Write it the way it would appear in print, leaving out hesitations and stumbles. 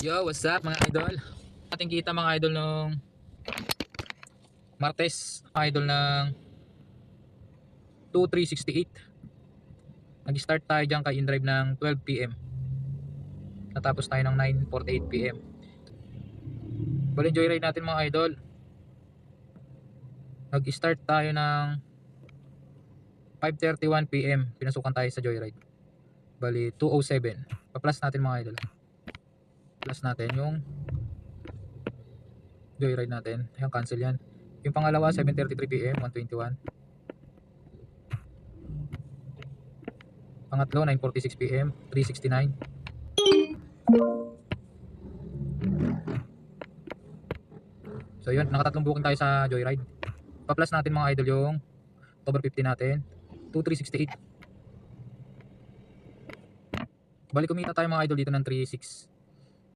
Yo, what's up mga idol? Ating kita mga idol nung Martes, idol ng 2368. Nag-start tayo dyan kay InDrive ng 12 PM. Natapos tayo ng 9:48 PM. Bali joyride natin mga idol. Nag-start tayo ng 5:31 PM. Pinasukan tayo sa joyride. Bali 2:07. Pa-plus natin mga idol. Plus natin yung joyride natin. Ayan, cancel yan. Yung pangalawa 7:33 PM, 121. Pangatlo 9:46 PM, 369. So yun, nakatatlong booking tayo sa joyride. Pa-plus natin mga idol yung October 15 natin, 2368. Bali kumita tayo mga idol dito ng 3.6.